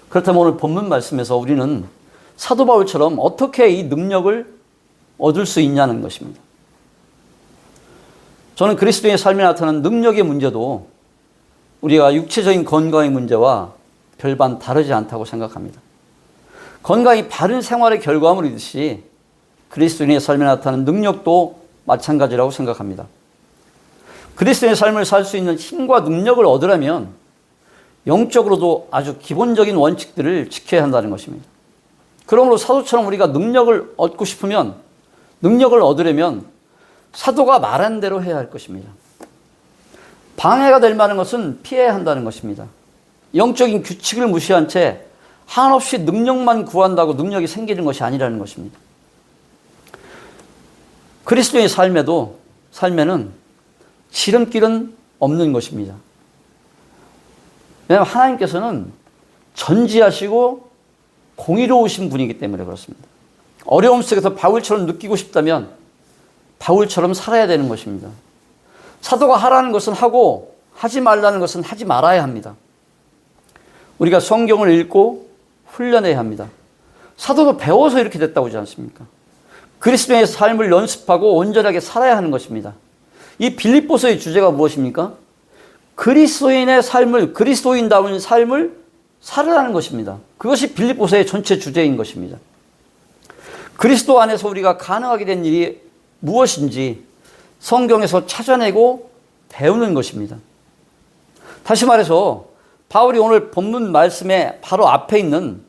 그렇다면 오늘 본문 말씀에서 우리는 사도 바울처럼 어떻게 이 능력을 얻을 수 있냐는 것입니다. 저는 그리스도의 삶에 나타나는 능력의 문제도 우리가 육체적인 건강의 문제와 별반 다르지 않다고 생각합니다. 건강이 바른 생활의 결과물이듯이 그리스도인의 삶에 나타나는 능력도 마찬가지라고 생각합니다. 그리스도인의 삶을 살 수 있는 힘과 능력을 얻으려면 영적으로도 아주 기본적인 원칙들을 지켜야 한다는 것입니다. 그러므로 사도처럼 우리가 능력을 얻고 싶으면, 능력을 얻으려면 사도가 말한 대로 해야 할 것입니다. 방해가 될 만한 것은 피해야 한다는 것입니다. 영적인 규칙을 무시한 채 한없이 능력만 구한다고 능력이 생기는 것이 아니라는 것입니다. 그리스도의 삶에는 지름길은 없는 것입니다. 왜냐하면 하나님께서는 전지하시고 공의로우신 분이기 때문에 그렇습니다. 어려움 속에서 바울처럼 느끼고 싶다면 바울처럼 살아야 되는 것입니다. 사도가 하라는 것은 하고 하지 말라는 것은 하지 말아야 합니다. 우리가 성경을 읽고 훈련해야 합니다. 사도도 배워서 이렇게 됐다고 하지 않습니까? 그리스도의 삶을 연습하고 온전하게 살아야 하는 것입니다. 이 빌립보서의 주제가 무엇입니까? 그리스도인의 삶을, 그리스도인다운 삶을 살으라는 것입니다. 그것이 빌립보서의 전체 주제인 것입니다. 그리스도 안에서 우리가 가능하게 된 일이 무엇인지 성경에서 찾아내고 배우는 것입니다. 다시 말해서 바울이 오늘 본문 말씀에 바로 앞에 있는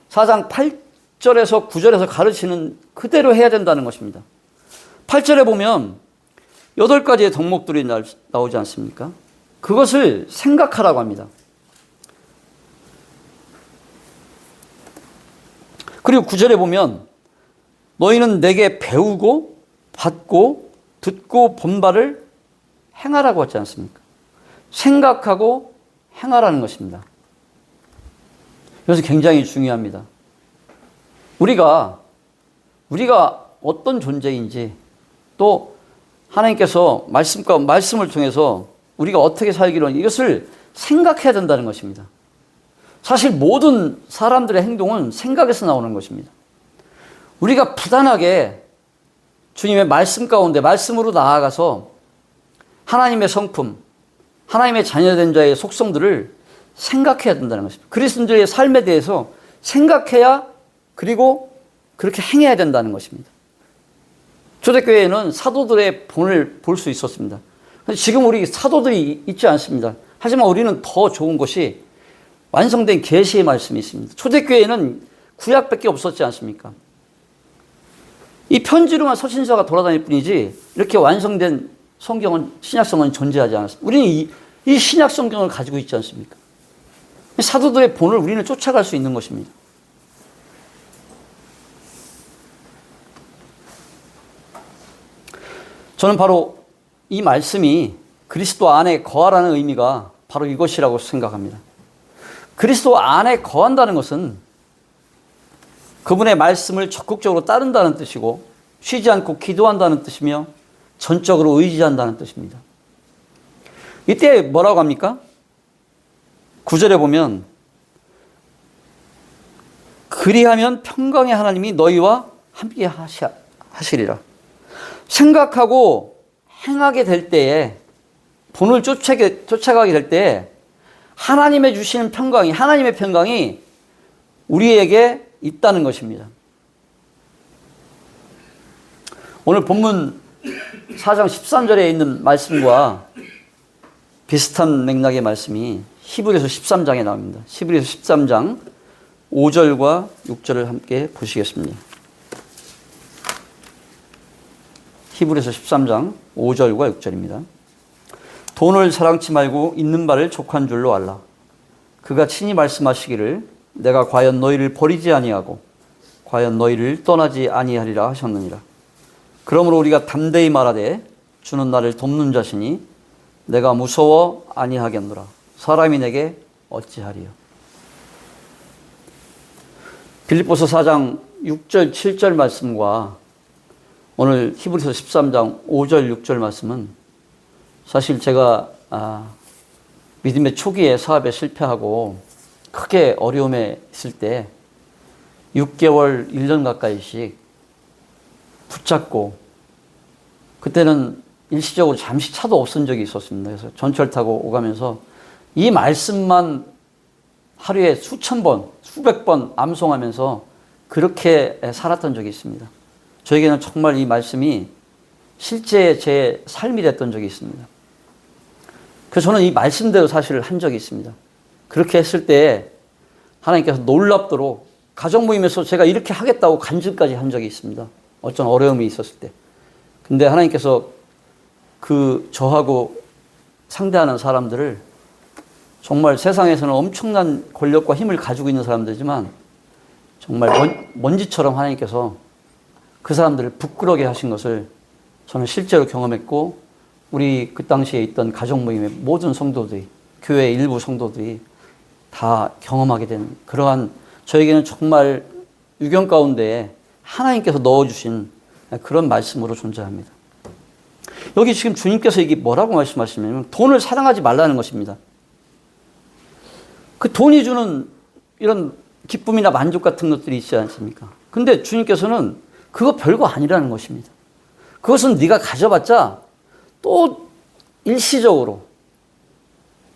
4장 8절에서 9절에서 가르치는 그대로 해야 된다는 것입니다. 8절에 보면 8가지의 덕목들이 나오지 않습니까? 그것을 생각하라고 합니다. 그리고 9절에 보면 너희는 내게 배우고 받고 듣고 본 바를 행하라고 하지 않습니까? 생각하고 행하라는 것입니다. 이것은 굉장히 중요합니다. 우리가 어떤 존재인지 또 하나님께서 말씀을 통해서 우리가 어떻게 살기로 이것을 생각해야 된다는 것입니다. 사실 모든 사람들의 행동은 생각에서 나오는 것입니다. 우리가 부단하게 주님의 말씀 가운데 말씀으로 나아가서 하나님의 성품, 하나님의 자녀된 자의 속성들을 생각해야 된다는 것입니다. 그리스도인들의 삶에 대해서 생각해야 그리고 그렇게 행해야 된다는 것입니다. 초대교회에는 사도들의 본을 볼 수 있었습니다. 지금 우리 사도들이 있지 않습니다. 하지만 우리는 더 좋은 것이 완성된 계시의 말씀이 있습니다. 초대교회에는 구약밖에 없었지 않습니까? 이 편지로만 서신서가 돌아다닐 뿐이지 이렇게 완성된 성경은, 신약성은 존재하지 않았습니다. 우리는 이 신약 성경을 가지고 있지 않습니까? 사도들의 본을 우리는 쫓아갈 수 있는 것입니다. 저는 바로 이 말씀이 그리스도 안에 거하라는 의미가 바로 이것이라고 생각합니다. 그리스도 안에 거한다는 것은 그분의 말씀을 적극적으로 따른다는 뜻이고 쉬지 않고 기도한다는 뜻이며 전적으로 의지한다는 뜻입니다. 이때 뭐라고 합니까? 9절에 보면 그리하면 평강의 하나님이 너희와 함께 하시리라. 생각하고 행하게 될 때에 본을 쫓아가게 될 때에 하나님의 주시는 평강이 하나님의 평강이 우리에게 있다는 것입니다. 오늘 본문 4장 13절에 있는 말씀과 비슷한 맥락의 말씀이 히브리서 13장에 나옵니다. 히브리서 13장 5절과 6절을 함께 보시겠습니다. 히브리서 13장 5절과 6절입니다. 돈을 사랑치 말고 있는 바를 족한 줄로 알라. 그가 친히 말씀하시기를 내가 과연 너희를 버리지 아니하고 과연 너희를 떠나지 아니하리라 하셨느니라. 그러므로 우리가 담대히 말하되 주는 나를 돕는 자시니 내가 무서워 아니하겠노라. 사람이 내게 어찌하리요. 빌립보서 4장 6절 7절 말씀과 오늘 히브리서 13장 5절 6절 말씀은 사실 제가 믿음의 초기에 사업에 실패하고 크게 어려움에 있을 때 6개월, 1년 가까이씩 붙잡고 그때는 일시적으로 잠시 차도 없은 적이 있었습니다. 그래서 전철 타고 오가면서 이 말씀만 하루에 수천 번, 수백 번 암송하면서 그렇게 살았던 적이 있습니다. 저에게는 정말 이 말씀이 실제 제 삶이 됐던 적이 있습니다. 그래서 저는 이 말씀대로 사실 한 적이 있습니다. 그렇게 했을 때 하나님께서 놀랍도록 가정 모임에서 제가 이렇게 하겠다고 간증까지 한 적이 있습니다. 어떤 어려움이 있었을 때. 근데 하나님께서 저하고 상대하는 사람들을 정말 세상에서는 엄청난 권력과 힘을 가지고 있는 사람들이지만 정말 먼지처럼 하나님께서 그 사람들을 부끄러게 하신 것을 저는 실제로 경험했고 우리 그 당시에 있던 가정 모임의 모든 성도들이 교회 일부 성도들이 다 경험하게 된 그러한 저에게는 정말 유경 가운데 하나님께서 넣어주신 그런 말씀으로 존재합니다. 여기 지금 주님께서 이게 뭐라고 말씀하시냐면 돈을 사랑하지 말라는 것입니다. 그 돈이 주는 이런 기쁨이나 만족 같은 것들이 있지 않습니까? 근데 주님께서는 그거 별거 아니라는 것입니다. 그것은 네가 가져봤자 또 일시적으로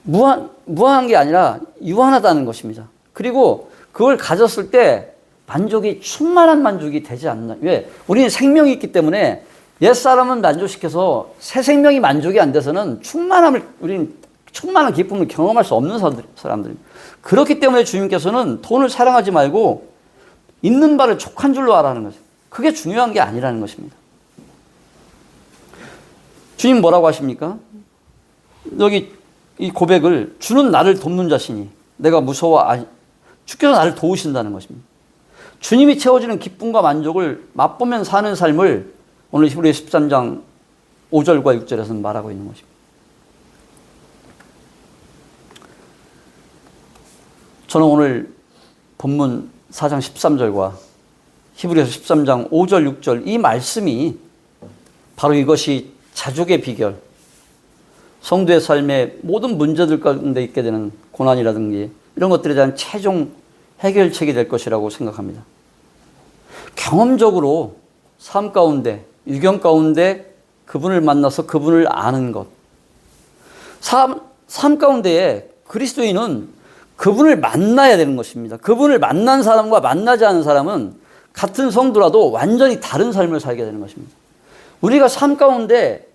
무한한 게 아니라 유한하다는 것입니다. 그리고 그걸 가졌을 때 만족이 충만한 만족이 되지 않나. 왜? 우리는 생명이 있기 때문에 옛사람은 만족시켜서 새 생명이 만족이 안 돼서는 우리는 충만한 기쁨을 경험할 수 없는 사람들입니다. 그렇기 때문에 주님께서는 돈을 사랑하지 말고 있는 바를 족한 줄로 알아는 거죠. 그게 중요한 게 아니라는 것입니다. 주님 뭐라고 하십니까? 여기 이 고백을 주는 나를 돕는 자시니 내가 무서워 주께서 나를 도우신다는 것입니다. 주님이 채워지는 기쁨과 만족을 맛보면 사는 삶을 오늘 히브리서 13장 5절과 6절에서는 말하고 있는 것입니다. 저는 오늘 본문 4장 13절과 히브리서 13장 5절 6절 이 말씀이 바로 이것이 자족의 비결, 성도의 삶의 모든 문제들 가운데 있게 되는 고난이라든지 이런 것들에 대한 최종 해결책이 될 것이라고 생각합니다. 경험적으로 삶 가운데, 유경 가운데 그분을 만나서 그분을 아는 것. 삶 가운데에 그리스도인은 그분을 만나야 되는 것입니다. 그분을 만난 사람과 만나지 않은 사람은 같은 성도라도 완전히 다른 삶을 살게 되는 것입니다. 우리가 삶 가운데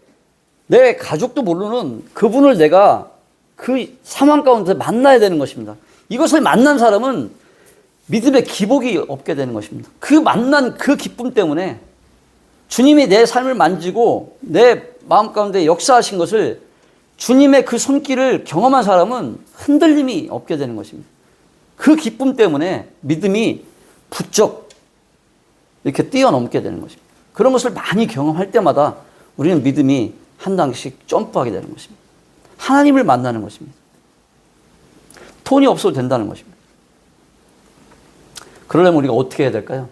내 가족도 모르는 그분을 내가 그 상황 가운데 만나야 되는 것입니다. 이것을 만난 사람은 믿음의 기복이 없게 되는 것입니다. 그 만난 그 기쁨 때문에 주님이 내 삶을 만지고 내 마음 가운데 역사하신 것을 주님의 그 손길을 경험한 사람은 흔들림이 없게 되는 것입니다. 그 기쁨 때문에 믿음이 부쩍 이렇게 뛰어넘게 되는 것입니다. 그런 것을 많이 경험할 때마다 우리는 믿음이 한 단계씩 점프하게 되는 것입니다. 하나님을 만나는 것입니다. 돈이 없어도 된다는 것입니다. 그러려면 우리가 어떻게 해야 될까요?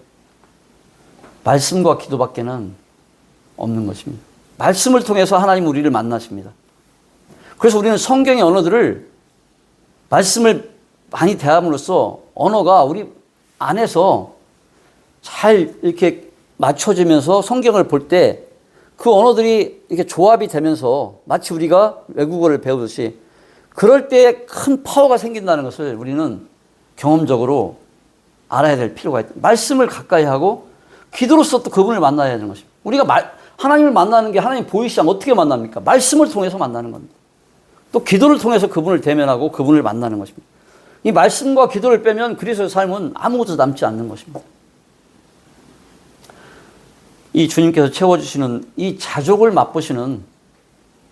말씀과 기도밖에는 없는 것입니다. 말씀을 통해서 하나님 우리를 만나십니다. 그래서 우리는 성경의 언어들을 말씀을 많이 대함으로써 언어가 우리 안에서 잘 이렇게 맞춰지면서 성경을 볼 때 그 언어들이 이렇게 조합이 되면서 마치 우리가 외국어를 배우듯이 그럴 때 큰 파워가 생긴다는 것을 우리는 경험적으로 알아야 될 필요가 있다. 말씀을 가까이 하고 기도로서 또 그분을 만나야 하는 것입니다. 우리가 하나님을 만나는 게 하나님 보이시지 않고 어떻게 만납니까? 말씀을 통해서 만나는 겁니다. 또 기도를 통해서 그분을 대면하고 그분을 만나는 것입니다. 이 말씀과 기도를 빼면 그리스도의 삶은 아무것도 남지 않는 것입니다. 이 주님께서 채워주시는 이 자족을 맛보시는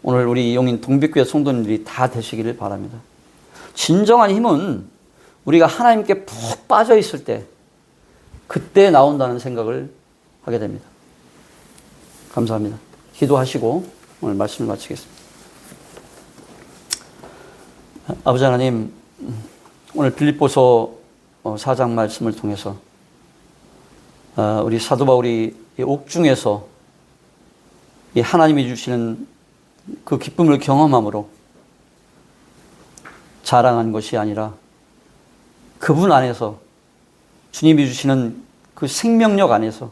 오늘 우리 용인 동백교회 성도님들이 다 되시기를 바랍니다. 진정한 힘은 우리가 하나님께 푹 빠져 있을 때 그때 나온다는 생각을 하게 됩니다. 감사합니다. 기도하시고 오늘 말씀을 마치겠습니다. 아버지 하나님, 오늘 빌립보서 4장 말씀을 통해서 우리 사도 바울이 옥중에서 이 하나님이 주시는 그 기쁨을 경험함으로 자랑한 것이 아니라 그분 안에서 주님이 주시는 그 생명력 안에서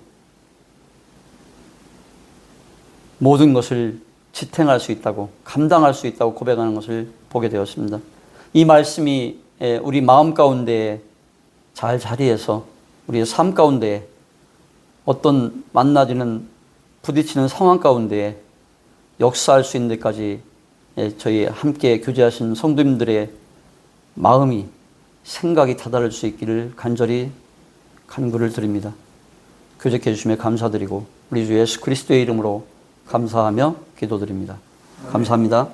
모든 것을 지탱할 수 있다고, 감당할 수 있다고 고백하는 것을 보게 되었습니다. 이 말씀이 우리 마음 가운데 잘 자리해서 우리의 삶 가운데 어떤 만나지는 부딪히는 상황 가운데 역사할 수 있는 데까지 저희 함께 교제하신 성도님들의 마음이 생각이 다다를 수 있기를 간절히 간구를 드립니다. 교제해 주심에 감사드리고 우리 주 예수 그리스도의 이름으로 감사하며 기도드립니다. 감사합니다.